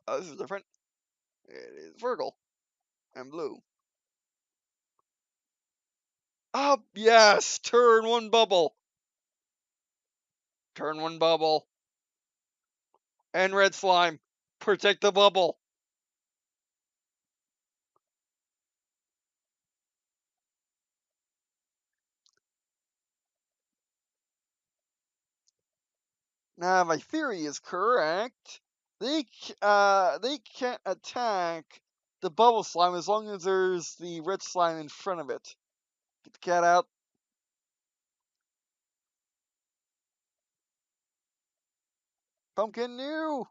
Oh, this is different. It is Virgil and blue. Up, yes! Turn one bubble. Turn one bubble. And red slime. Protect the bubble. Now, my theory is correct. They can't attack the bubble slime as long as there's the red slime in front of it. Get the cat out. Pumpkin new.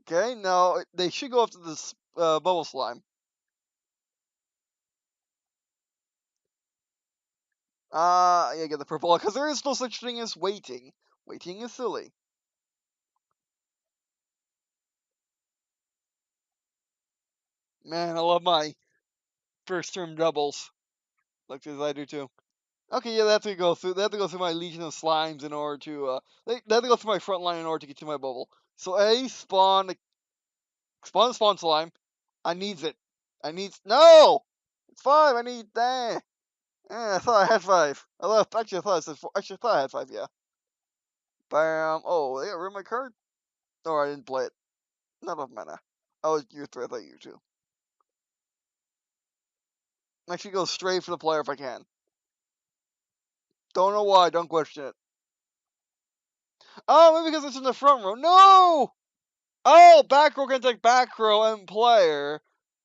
Okay, now they should go after this bubble slime. Yeah, get the purple because there is no such thing as waiting. Waiting is silly. Man, I love my first term doubles. Like as I do too. Okay, yeah, they have to go through. They have to go through my legion of slimes in order to. They have to go through my front line in order to get to my bubble. So A spawn slime. I needs it. I needs no. It's 5. I need that. I thought I had 5. Actually, I thought I said 4. Actually, I thought I had 5. Yeah. Bam. Oh, they got rid of my card. Oh, I didn't play it. Not enough mana. Oh, you're 3. I thought you were 2. Actually, go straight for the player if I can. Don't know why. Don't question it. Oh, maybe because it's in the front row. No. Oh, back row can take back row and player,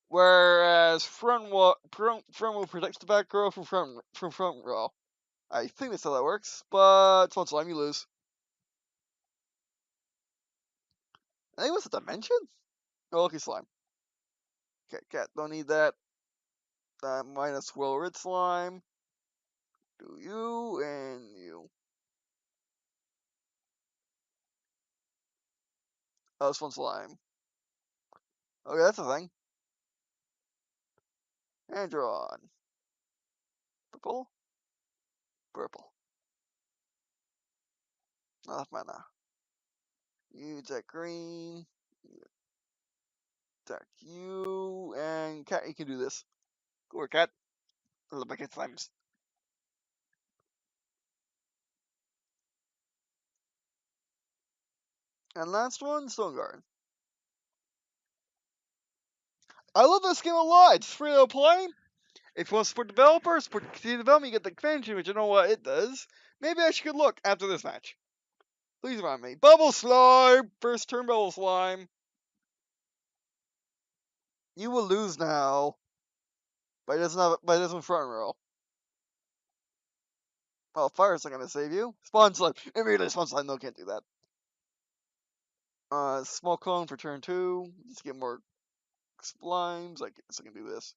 whereas front row protects the back row from front row. I think that's how that works, but it's one slime, you lose. I think it was a dimension? Oh, lucky slime. Okay, cat, don't need that. Minus swirl red slime. Do you and you. Oh, this one slime. Okay, that's a thing. And draw on. Purple. Purple. Not enough mana. You attack green. You attack you. And cat, you can do this. Go work, cat. I love my cat slimes. And last one, Stone Guard. I love this game a lot. It's free to play. If you want to support developers, support continue development, you get the expansion, which you know what it does. Maybe I should look after this match. Please remind me. Bubble Slime! First turn Bubble Slime. You will lose now. But it doesn't front row. Oh, Fire's not gonna save you. Spawn Slime. Immediately Spawn Slime. No, can't do that. Small clone for turn 2. Just get more slimes. I guess I can do this.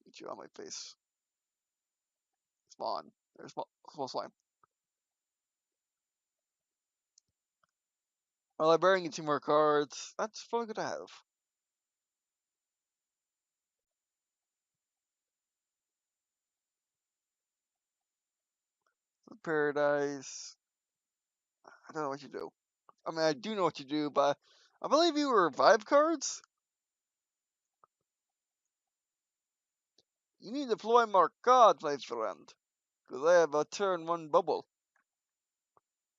Get you on my face. Spawn. There's small slime. My librarian gets 2 more cards. That's probably good to have. Paradise. I don't know what you do. I mean, I do know what you do, but I believe you revive cards? You need to deploy more cards, my friend. Because I have a turn 1 bubble.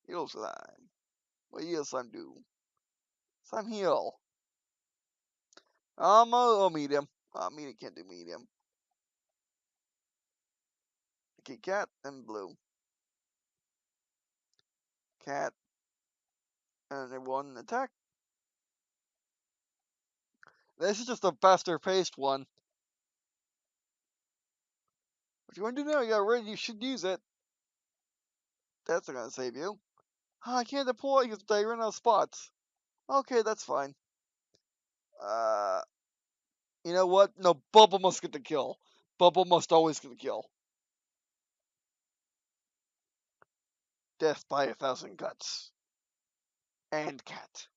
Heal slime. What heal slime do? Slime heal. Oh, medium. Medium can't do medium. Okay, cat and blue. Cat. And one attack. This is just a faster paced one. What you want to do now? You got ready, you should use it. That's not gonna save you. I can't deploy because I ran out of spots. Okay, that's fine. Uh, you know what? No, Bubble must get the kill. Bubble must always get the kill. Death by 1,000 cuts. And cat.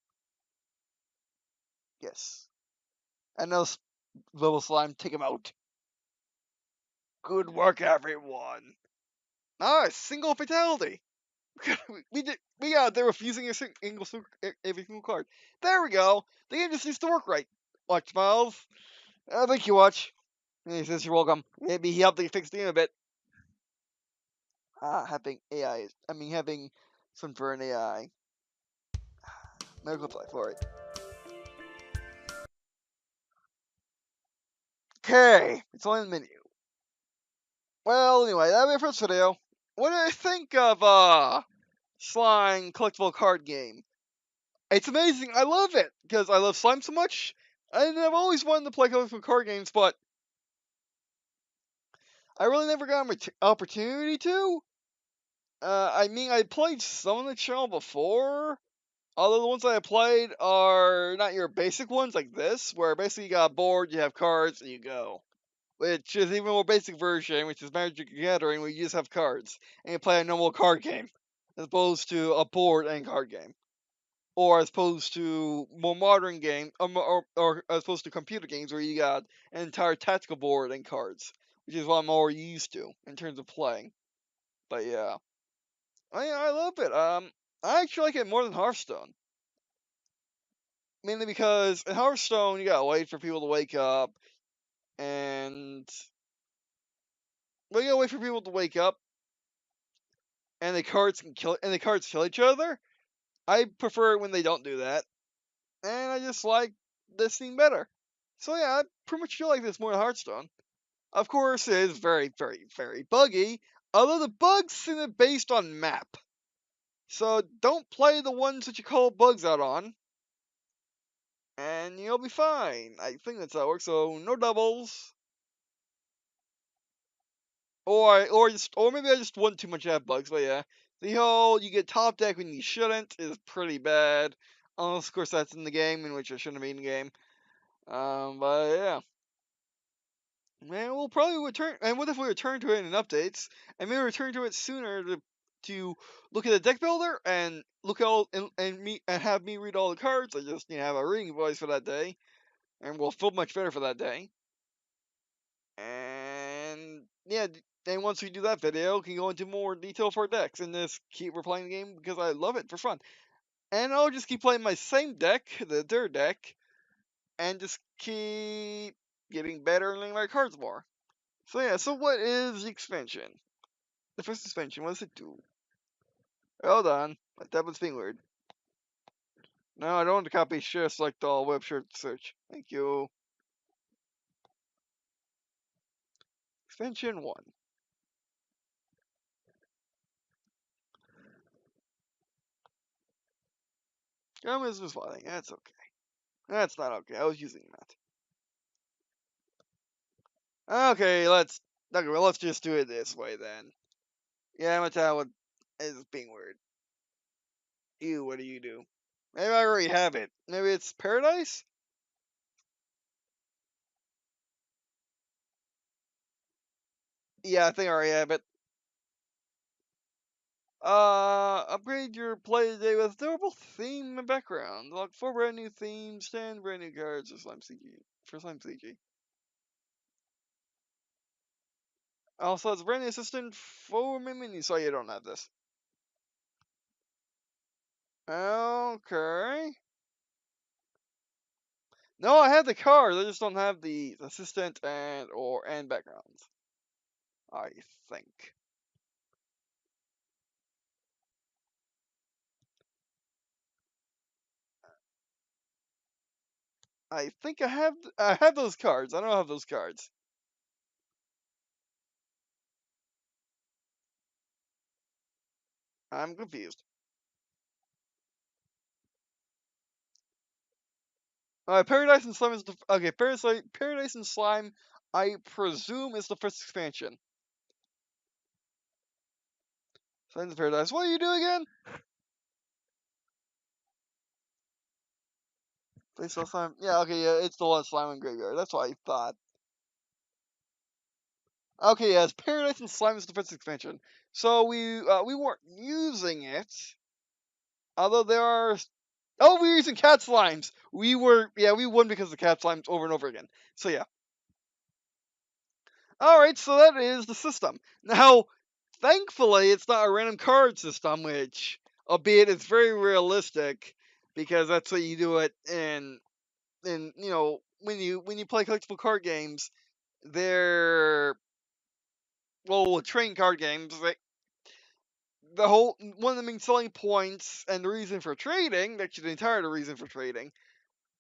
Yes. And those Bubble Slime, take him out. Good work, everyone. Nice, single fatality. We got there refusing every single card. There we go. The game just needs to work right. Watch Miles. Thank you, Watch. He says you're welcome. Maybe he helped fix the game a bit. Having AI. Having some burn AI. Medical apply for it. Okay, it's on the menu. Well, anyway, that'll be it for this video. What do I think of Slime collectible card game? It's amazing. I love it because I love slime so much, and I've always wanted to play collectible card games, but I really never got an opportunity to. I played some on the channel before. Although the ones I played are not your basic ones like this, where basically you got a board, you have cards, and you go. Which is even more basic version, which is Magic the Gathering, where you just have cards and you play a normal card game, as opposed to a board and card game, or as opposed to more modern game, or as opposed to computer games where you got an entire tactical board and cards, which is what I'm more used to in terms of playing. But yeah, I love it. I actually like it more than Hearthstone, mainly because in Hearthstone you gotta wait for people to wake up, and you gotta wait for people to wake up and the cards kill each other. I prefer it when they don't do that, and I just like this thing better. So yeah, I pretty much feel like this more than Hearthstone. Of course, it is very, very, very buggy. Although the bugs seem to be based on map, so don't play the ones that you call bugs out on, and you'll be fine. I think that's how it works. So no doubles. Or maybe I just want too much ad bugs, but yeah. The whole you get top deck when you shouldn't is pretty bad. Unless of course that's in the game, in which I shouldn't be in the game. But yeah. Man, we'll probably return, and what if we return to it in updates? And maybe return to it sooner to look at the deck builder and look at all and have me read all the cards. I just have a reading voice for that day, and we'll feel much better for that day. And yeah, and once we do that video, we can go into more detail for decks and just keep replaying the game because I love it for fun. And I'll just keep playing my same deck, the third deck, and just keep getting better and learning my cards more. So yeah, so what is the expansion? The first expansion, what does it do? Hold on, my tablet's being weird. No, I don't want to copy share select all web search. Thank you. Expansion 1. Gomez was falling. That's okay. That's not okay. I was using that. Okay, let's just do it this way then. Yeah, my tablet is being weird. Ew, what do you do? Maybe I already have it. Maybe it's Paradise? Yeah, I think I already have it. Upgrade your play today with durable theme and background. Unlock 4 brand new themes, 10 brand new cards for Slime CG. Also, it's a brand new assistant for my menu, so you don't have this. Okay. No, I have the cards. I just don't have the assistant and backgrounds. I think. I think I have those cards. I don't have those cards. I'm confused. Paradise and Slime is the okay. Paradise and Slime, I presume, is the first expansion. Slime's of Paradise. What do you do again? They saw Slime. Yeah, okay, yeah, it's the one Slime and Graveyard. That's what I thought. Okay, yes, Paradise and Slime is the first expansion. So we weren't using it, although there are. Oh, we were using cat slimes. We won because of cat slimes over and over again. So yeah. All right, so that is the system. Now, thankfully, it's not a random card system, which, albeit it's very realistic, because that's what you do it in when you play collectible card games, they're train card games. The whole one of the main selling points and the reason for trading, actually the entire reason for trading,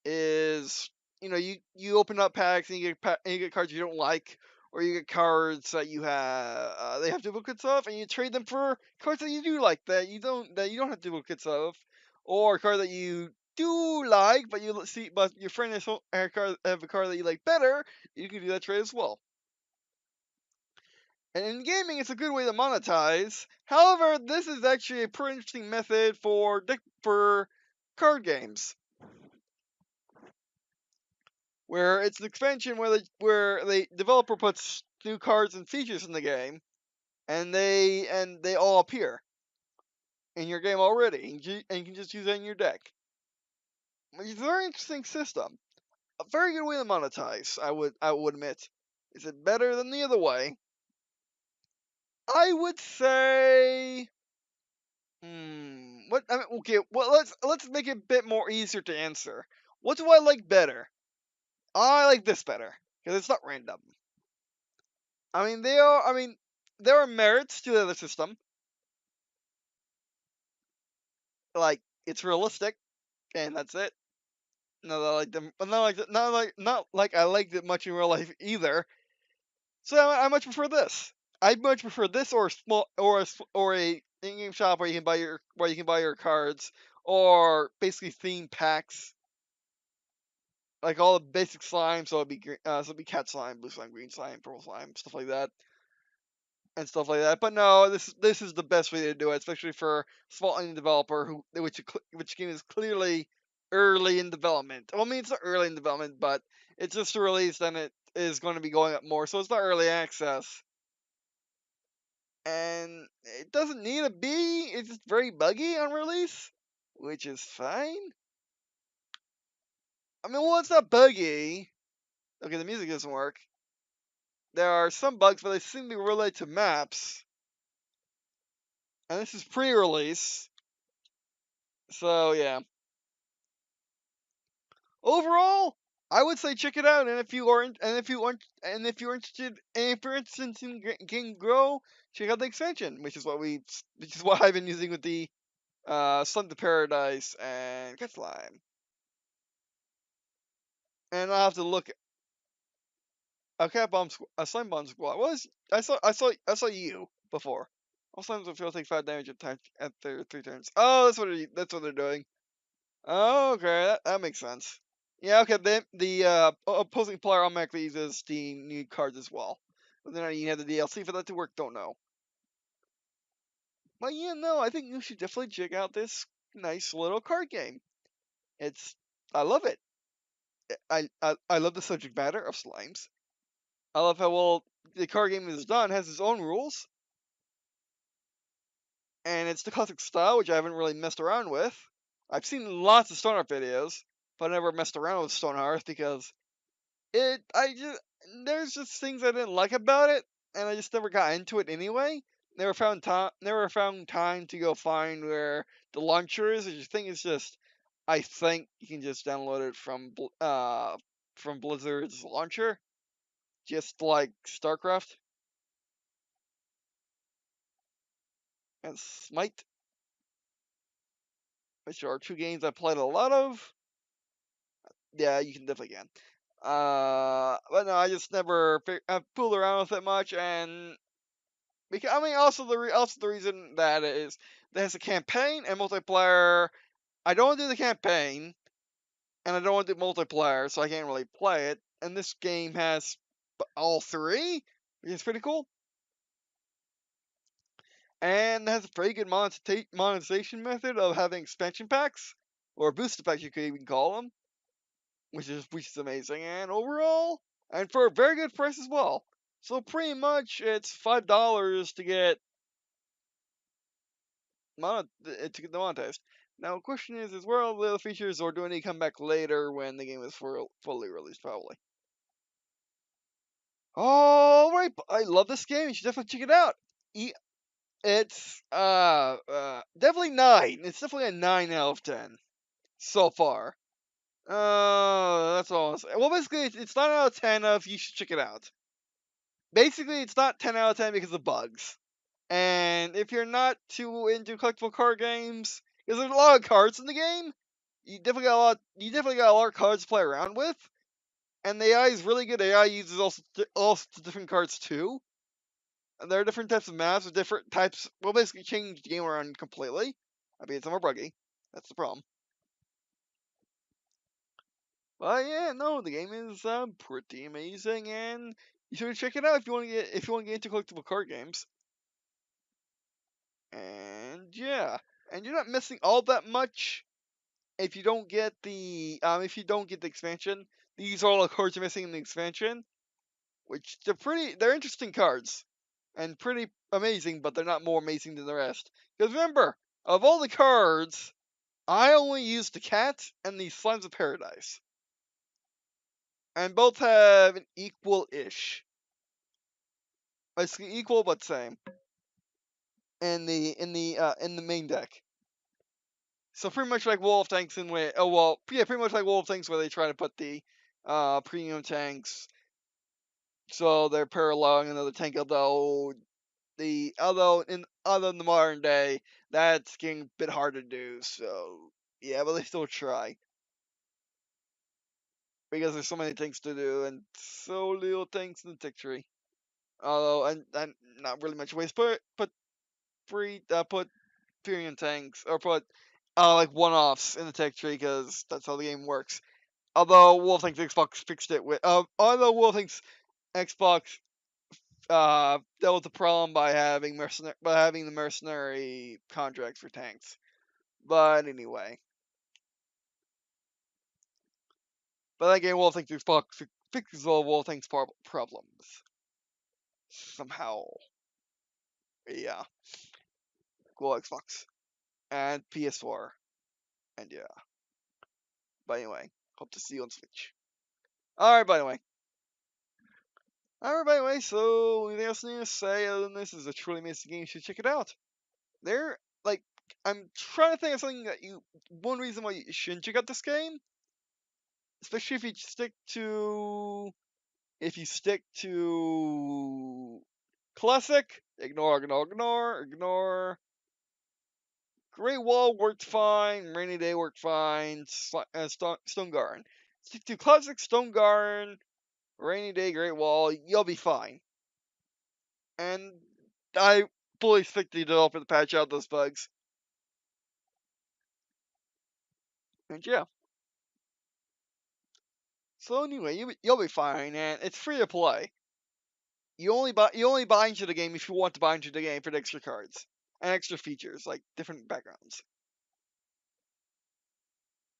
is you open up packs and you get cards you don't like, or you get cards that you have they have duplicates of, and you trade them for cards that you do like that you don't have duplicates of, or a card that you do like but your friend has have a card that you like better. You can do that trade as well. And in gaming, it's a good way to monetize. However, this is actually a pretty interesting method for card games, where it's an expansion where the developer puts new cards and features in the game, and they all appear in your game already, and you can just use that in your deck. Which is a very interesting system, a very good way to monetize. I would admit. Is it better than the other way? I would say. What? I mean, okay. Well, let's make it a bit more easier to answer. What do I like better? I like this better because it's not random. I mean, there are merits to the other system. Like it's realistic, and that's it. Not that I like them, but not like I liked it much in real life either. So I much prefer this. I much prefer this or a small or a in-game shop where you can buy your cards, or basically themed packs, like all the basic slime. So it'd be cat slime, blue slime, green slime, purple slime, stuff like that. And stuff like that. But no, this is the best way to do it, especially for small indie developer which game is clearly early in development. Well, I mean, it's not early in development, but it's just a release, and it is going to be going up more, so it's not early access. And it doesn't need a B. It's just very buggy on release, which is fine. I mean, well, it's not buggy. Okay, the music doesn't work. There are some bugs, but they seem to be related to maps. And this is pre-release, so yeah. Overall, I would say check it out. And if you are, and if you aren't, and if you're interested, and if you're interested in Game Grow, check out the expansion, which is what I've been using with the Slum to Paradise and Cat Slime. And I'll have to look. A cat bomb, a slime bomb squad. I saw you before. All slimes will feel take 5 damage after 3 turns. Oh, that's what they're doing. Oh, okay, that makes sense. Yeah, okay. Then the opposing player automatically uses the new cards as well. Whether or not you have the DLC for that to work, don't know. But yeah, no, I think you should definitely check out this nice little card game. I love it. I love the subject matter of slimes. I love how well the card game is done. Has its own rules, and it's the classic style, which I haven't really messed around with. I've seen lots of Stonehearth videos, but I never messed around with Stonehearth because there's just things I didn't like about it, and I just never got into it anyway. Never found time to go find where the launcher is. The thing is just, I think you can just download it from Blizzard's launcher, just like StarCraft and Smite, which are two games I played a lot of. Yeah, you can definitely can. But no, I just never I've fooled around with it much, and because I mean, also the reason that is that has a campaign and multiplayer. I don't want to do the campaign, and I don't want to do multiplayer, so I can't really play it. And this game has all three, which is pretty cool, and has a very good monetization method of having expansion packs or booster packs, you could even call them, which is amazing. And overall, and for a very good price as well. So pretty much, it's $5 to get the monetized. Now, the question is where all the other features, or do I need to come back later when the game is fully released? Probably. All right, I love this game. You should definitely check it out. It's definitely 9. It's definitely a 9 out of 10 so far. That's all I'll say. Well, basically, it's 9 out of 10 of you should check it out. Basically, it's not 10 out of 10 because of bugs. And if you're not too into collectible card games, because there's a lot of cards in the game, you definitely got a lot. You definitely got a lot of cards to play around with. And the AI is really good. AI uses also different cards too. And there are different types of maps with different types. Well, basically, change the game around completely. I mean, it's more buggy. That's the problem. But yeah, no, the game is pretty amazing, and you should check it out if you want to get into collectible card games. And yeah, and you're not missing all that much if you don't get the expansion. These are all the cards you're missing in the expansion, which they're interesting cards and pretty amazing, but they're not more amazing than the rest. Because remember, of all the cards, I only used the cat and the Slimes of Paradise, and both have an equal-ish, basically equal but same in the main deck. So pretty much like Wall of Tanks in way. Oh well, yeah, pretty much like Wall of Tanks where they try to put the premium tanks so they're paralleling another tank. Although in the modern day that's getting a bit hard to do. So yeah, but they still try because there's so many things to do and so little things in the tech tree. Although and not really much ways, put put premium tanks or put like one-offs in the tech tree because that's how the game works. Although Wolf thinks Xbox fixed it with, although Wolf thinks Xbox dealt with the problem by having the mercenary contracts for tanks. But anyway, but again, Wolf thinks Xbox fixes all Wolf thinks problems somehow. Yeah, cool Xbox and PS4 and yeah. But anyway, hope to see you on Switch. All right, by the way. Alright, by the way, so anything else I need to say other than this is a truly amazing game, you should check it out. There, like, I'm trying to think of something one reason why you shouldn't check out this game, especially if you stick to classic, ignore. Great Wall worked fine, Rainy Day worked fine, Stone Garden. Stick to classic, Stone Garden, Rainy Day, Great Wall, you'll be fine. And I fully expect the developer to patch out those bugs. And yeah. So anyway, you'll be fine, and it's free to play. You only buy into the game if you want to buy into the game for the extra cards and extra features like different backgrounds.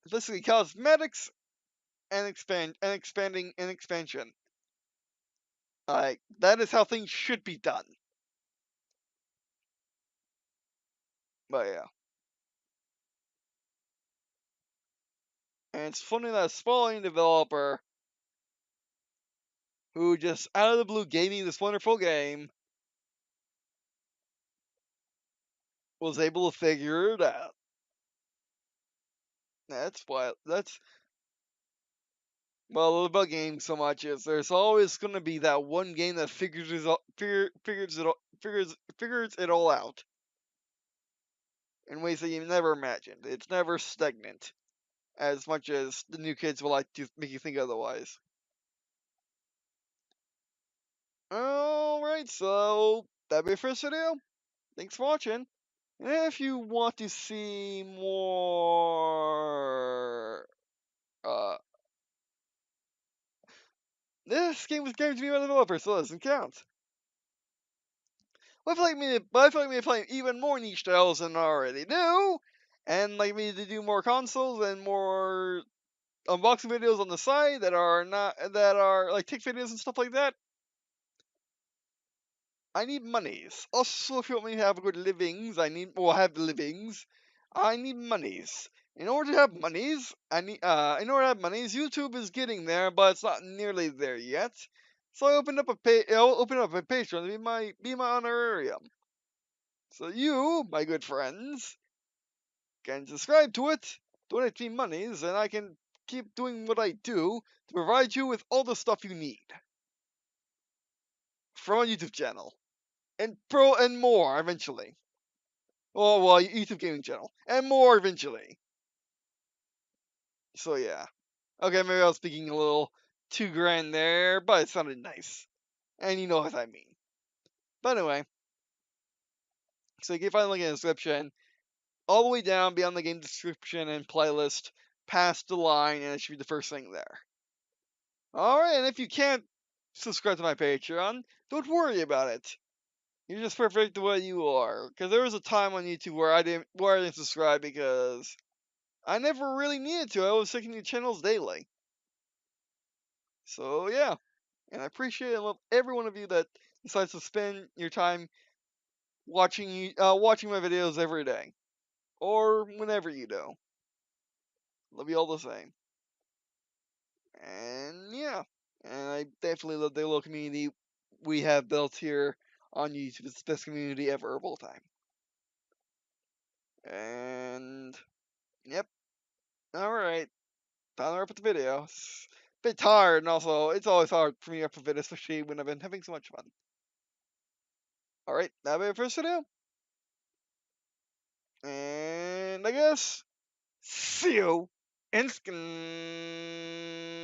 It's basically cosmetics and expansion. Like that is how things should be done. But yeah. And it's funny that a sprawling developer who just out of the blue gave me this wonderful game was able to figure it out. That's why that's well about games so much is there's always gonna be that one game that figures it all out in ways that you never imagined. It's never stagnant as much as the new kids will like to make you think otherwise. Alright, so that'll be it for this video. Thanks for watching. And if you want to see more this game was given to me by the developer, so it doesn't count. But if you like me to play even more niche titles than I already do, and like me to do more consoles and more unboxing videos on the side that are like tech videos and stuff like that, I need monies. Also, if you want me to have good livings, have livings. I need monies. In order to have monies, YouTube is getting there, but it's not nearly there yet. So I'll open up a Patreon to be my honorarium. So you, my good friends, can subscribe to it, donate me monies, and I can keep doing what I do to provide you with all the stuff you need from a YouTube channel and more eventually. Well, YouTube gaming channel and more eventually. So yeah. Okay, maybe I was speaking a little too grand there, but it sounded nice, and you know what I mean. But anyway, so you can find the link in the description, all the way down beyond the game description and playlist, past the line, and it should be the first thing there. Alright, and if you can't subscribe to my Patreon, don't worry about it. You're just perfect the way you are. Because there was a time on YouTube where I didn't subscribe because I never really needed to. I was checking new channels daily. So yeah, and I appreciate and love every one of you that decides to spend your time watching my videos every day or whenever you do. Love you all the same. And yeah, and I definitely love the little community we have built here on YouTube. It's the best community ever of all time. And yep, all right, time to wrap up the video. It's a bit tired, and also it's always hard for me to wrap up a video, especially when I've been having so much fun. All right, that'll be it for this video, and I guess see you in skin.